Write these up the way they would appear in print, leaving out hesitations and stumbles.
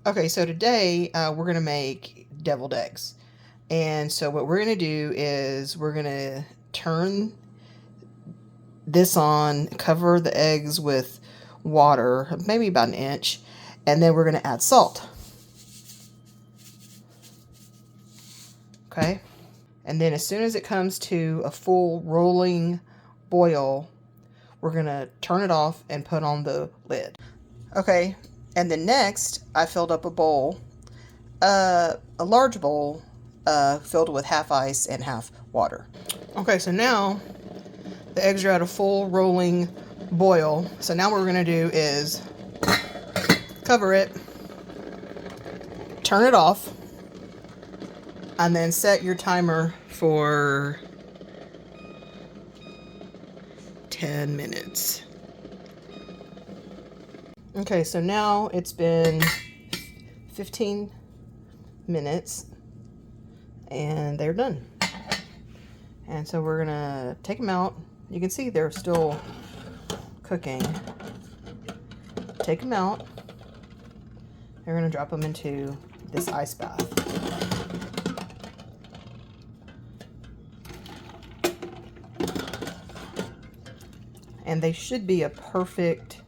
Okay, so today we're going to make deviled eggs. And so what we're going to do is we're going to turn this on, cover the eggs with water, maybe about an inch, and then we're going to add salt. Okay? And then as soon as it comes to a full rolling boil, we're going to turn it off and put on the lid. Okay, and then next I filled up a bowl, a large bowl, filled with half ice and half water. Okay, so now the eggs are at a full rolling boil. So now what we're going to do is cover it, turn it off, and then set your timer for 10 minutes. Okay, so now it's been 15 minutes and they're done. And so we're gonna take them out. You can see they're still cooking. Take them out. We're gonna drop them into this ice bath. And they should be a perfect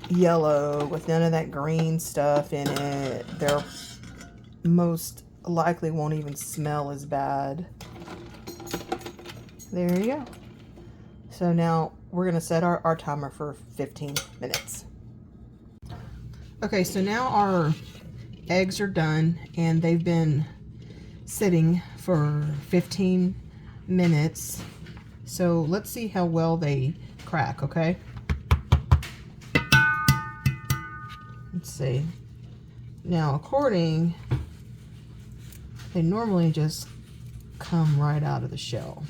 yellow with none of that green stuff in it. They're most likely won't even smell as bad. There you go. So now we're going to set our timer for 15 minutes. Okay, so now our eggs are done and they've been sitting for 15 minutes. So let's see how well they crack, okay? Let's see. Now, they normally just come right out of the shell.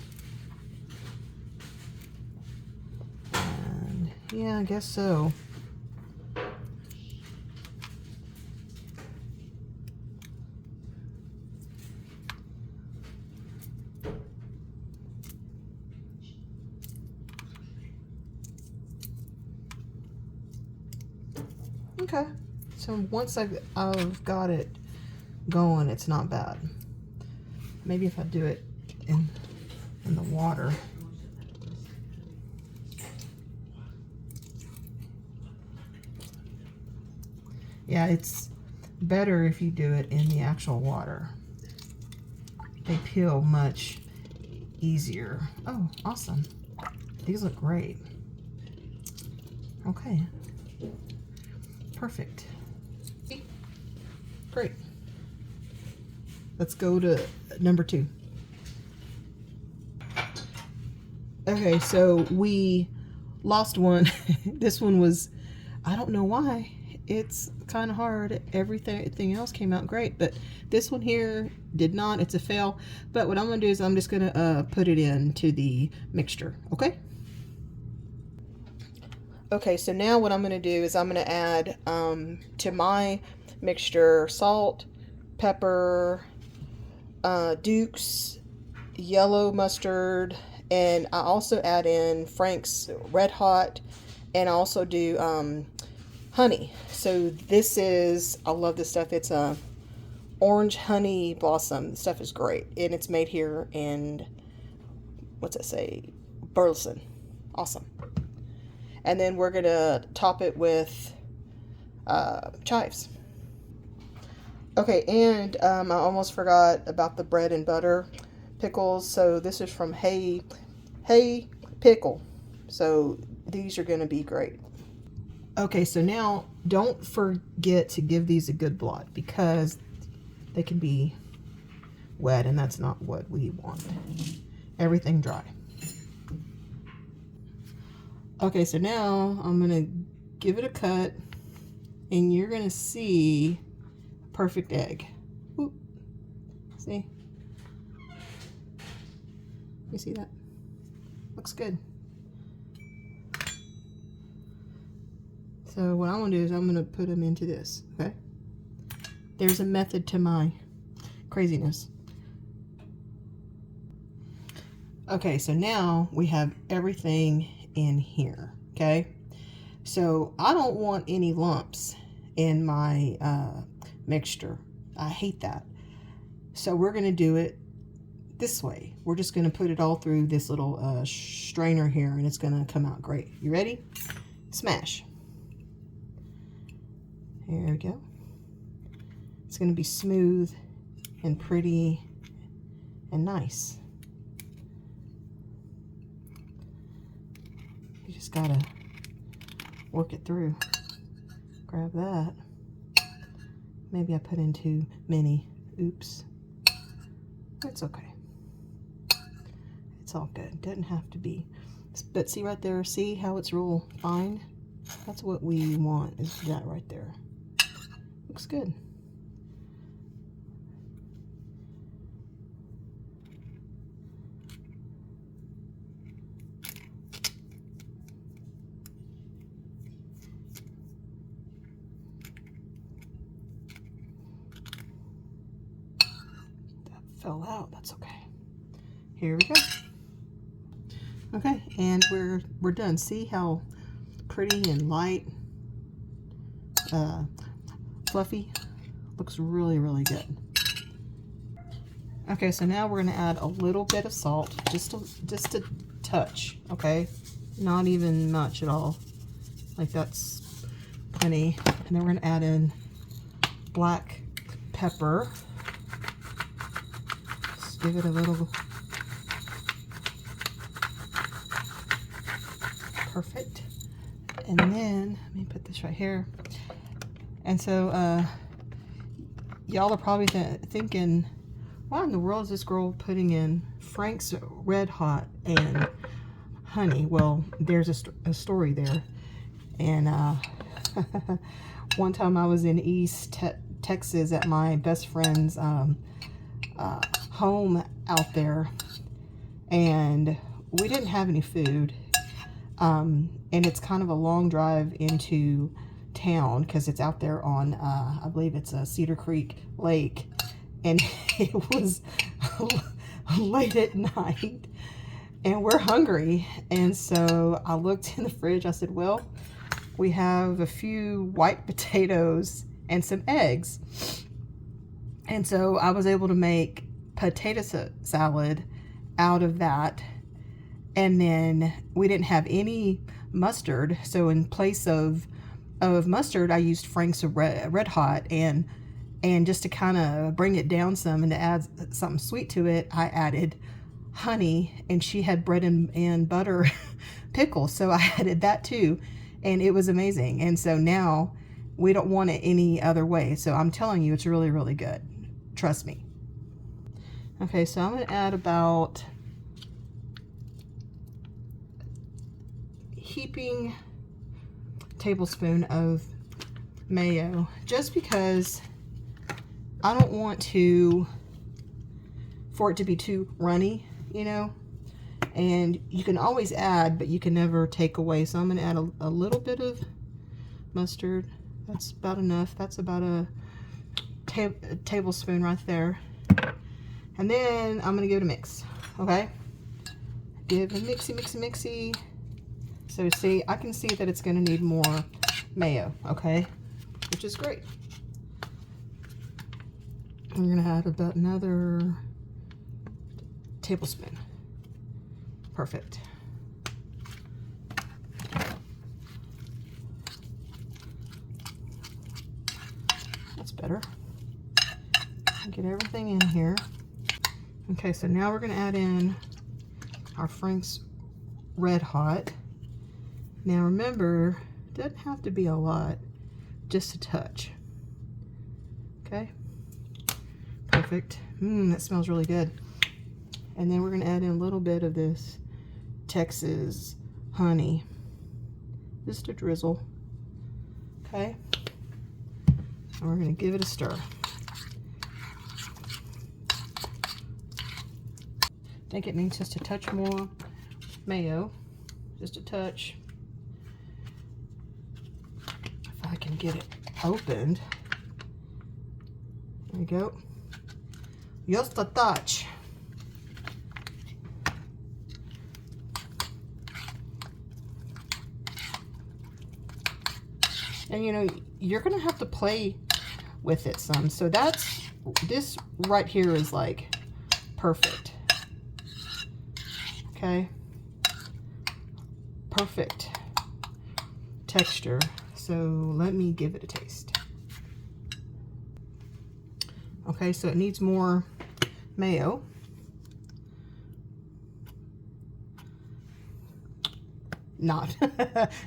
And yeah, I guess so. Okay, so once I've got it going, it's not bad. Maybe if I do it in the water. Yeah, it's better if you do it in the actual water. They peel much easier. Oh, awesome. These look great. Okay. Perfect. Great. Let's go to number 2. Okay, so we lost one. This one was, I don't know why. It's kind of hard. Everything else came out great, but this one here did not. It's a fail. But what I'm going to do is I'm just going to put it into the mixture, okay? Okay, so now what I'm going to do is I'm going to add to my mixture salt, pepper, Duke's yellow mustard, and I also add in Frank's Red Hot, and I also do honey. So this is, I love this stuff. It's a orange honey blossom. This stuff is great, and it's made here in, what's it say, Burleson. Awesome. And then we're going to top it with chives. Okay, and I almost forgot about the bread and butter pickles. So this is from Hey Pickle. So these are going to be great. Okay, so now don't forget to give these a good blot because they can be wet and that's not what we want. Everything dry. Okay, so now I'm going to give it a cut and you're going to see perfect egg. Ooh. See? You see that? Looks good. So what I'm going to do is I'm going to put them into this, okay? There's a method to my craziness. Okay, so now we have everything in here, okay? So I don't want any lumps in my mixture. I hate that. So we're going to do it this way. We're just going to put it all through this little strainer here, and it's going to come out great. You ready? Smash. Here we go. It's going to be smooth and pretty and nice. You just got to work it through. Grab that. Maybe I put in too many. Oops. It's okay. It's all good. Doesn't have to be. But see right there, see how it's real fine? That's what we want, is that right there. Looks good. Fell out, that's okay. Here we go. Okay, and we're done. See how pretty and light, fluffy? Looks really, really good. Okay, so now we're gonna add a little bit of salt, just a touch, okay? Not even much at all. Like, that's plenty. And then we're gonna add in black pepper. Give it a little. Perfect. And then let me put this right here. And so y'all are probably thinking, why in the world is this girl putting in Frank's Red Hot and honey? Well, there's a story there. And one time I was in East Texas at my best friend's home out there, and we didn't have any food, and it's kind of a long drive into town because it's out there on I believe it's a Cedar Creek Lake, and it was late at night and we're hungry. And so I looked in the fridge. I said, well, we have a few white potatoes and some eggs. And so I was able to make potato salad out of that. And then we didn't have any mustard, so in place of mustard, I used Frank's Red Hot, and just to kind of bring it down some and to add something sweet to it, I added honey, and she had bread and butter pickles, so I added that too, and it was amazing. And so now we don't want it any other way. So I'm telling you, it's really, really good. Trust me. Okay, so I'm going to add about heaping tablespoon of mayo, just because I don't want for it to be too runny, you know. And you can always add, but you can never take away. So I'm going to add a little bit of mustard. That's about enough. That's about a tablespoon right there. And then I'm going to give it a mix. Okay? Give it a mixy. So see, I can see that it's going to need more mayo. Okay? Which is great. I'm going to add about another tablespoon. Perfect. That's better. Get everything in here. Okay, so now we're going to add in our Frank's Red Hot. Now remember, it doesn't have to be a lot, just a touch. Okay? Perfect. That smells really good. And then we're going to add in a little bit of this Texas honey. Just a drizzle. Okay? And we're going to give it a stir. I think it needs just a touch more mayo. Just a touch. If I can get it opened. There we go. Just a touch. And you know, you're gonna have to play with it some. So this right here is like perfect. Okay, perfect texture. So let me give it a taste. Okay, so it needs more mayo. Not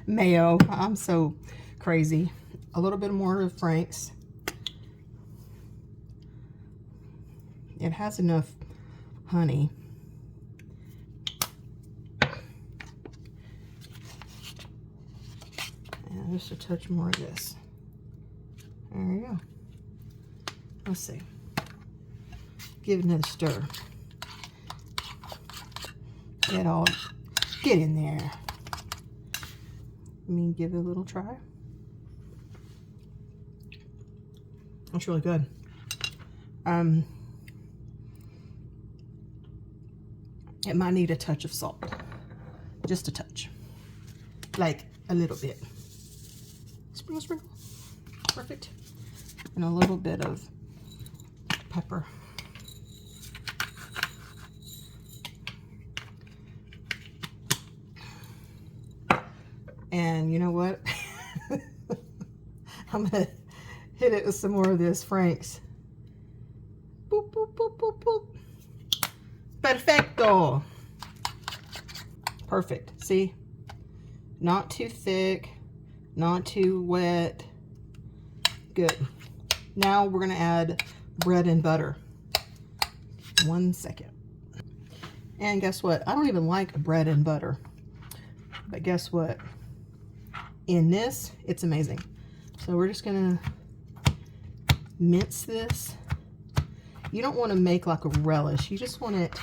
mayo. I'm so crazy. A little bit more of Frank's. It has enough honey. And just a touch more of this. There we go. Let's see. Give it another stir. Get in there. Let me give it a little try. It's really good. It might need a touch of salt. Just a touch. Like a little bit. Sprinkle, sprinkle. Perfect. And a little bit of pepper. And you know what? I'm gonna hit it with some more of this Frank's. Boop, boop, boop, boop, boop. Perfecto. Perfect. See? Not too thick, not too wet. Good. Now we're gonna add bread and butter. 1 second. And guess what? I don't even like bread and butter. But guess what? In this, it's amazing. So we're just gonna mince this. You don't want to make like a relish. You just want it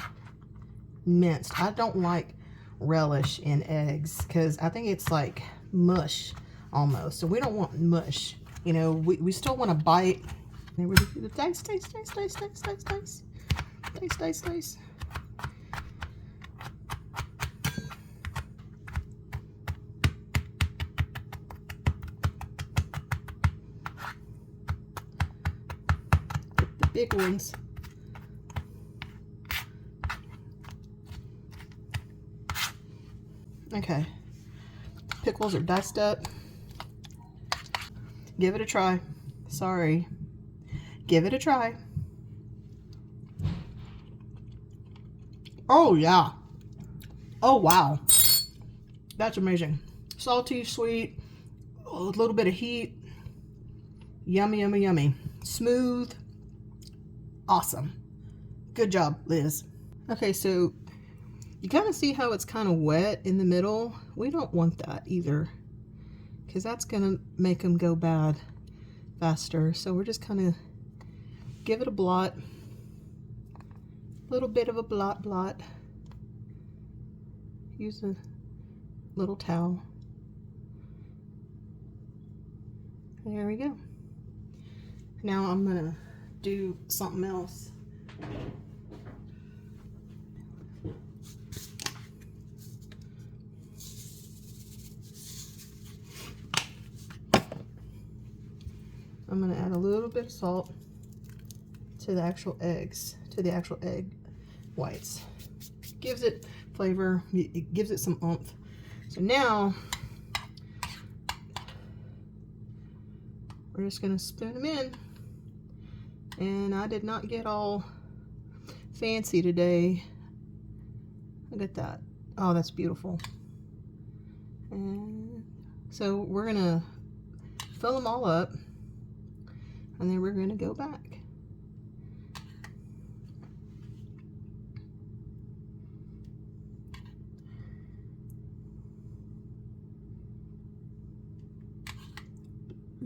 minced. I don't like relish in eggs because I think it's like mush almost. So we don't want mush. You know, we still want to bite. And we're gonna do the dice, dice, dice, dice, dice, dice, dice, dice, dice, dice. The big ones. Okay, pickles are diced up. Give it a try. Sorry. Give it a try. Oh, yeah. Oh, wow. That's amazing. Salty, sweet, a little bit of heat. Yummy, yummy, yummy. Smooth. Awesome. Good job, Liz. Okay, so you kind of see how it's kind of wet in the middle. We don't want that either, because that's going to make them go bad faster. So we're just kind of give it a blot. A little bit of a blot. Use a little towel. There we go. Now I'm going to do something else. I'm going to add a little bit of salt to the actual eggs, to the actual egg whites. Gives it flavor, it gives it some oomph. So now, we're just going to spoon them in. And I did not get all fancy today. Look at that. Oh, that's beautiful. And so we're going to fill them all up. And then we're going to go back.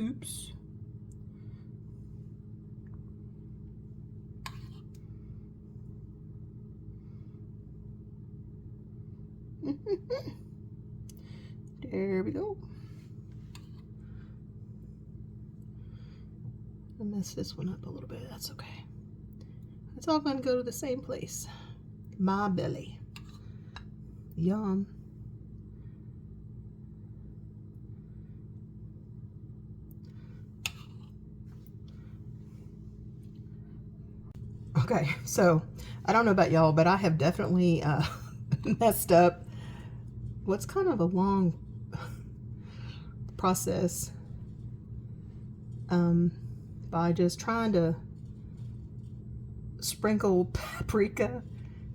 Oops. There we go. I messed this one up a little bit. That's okay. It's all going to go to the same place. My belly. Yum. Okay, so I don't know about y'all, but I have definitely messed up what's kind of a long process by just trying to sprinkle paprika,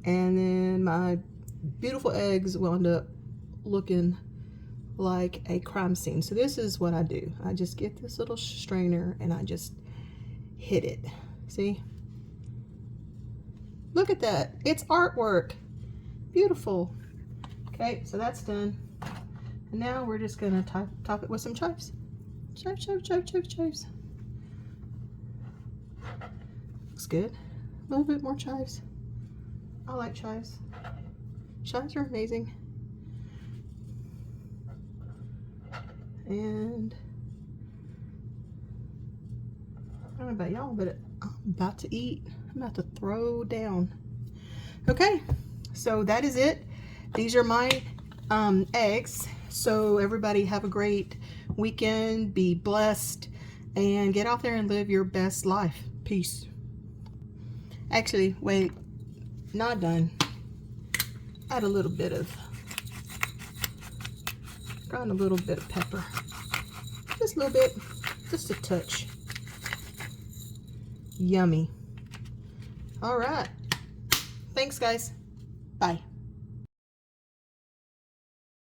and then my beautiful eggs wound up looking like a crime scene. So this is what I do. I just get this little strainer and I just hit it. See? Look at that. It's artwork. Beautiful. Okay, so that's done. And now we're just gonna top it with some chives. Chives, chives, chives, chives, chives. Looks good. A little bit more chives. I like chives. Chives are amazing. And I don't know about y'all, but I'm about to eat. I'm about to throw down. Okay, so that is it. These are my eggs. So everybody have a great weekend. Be blessed and get out there and live your best life. Peace. Actually, wait, not done. Add a little bit of, ground a little bit of pepper. Just a little bit, just a touch. Yummy. All right. Thanks, guys. Bye.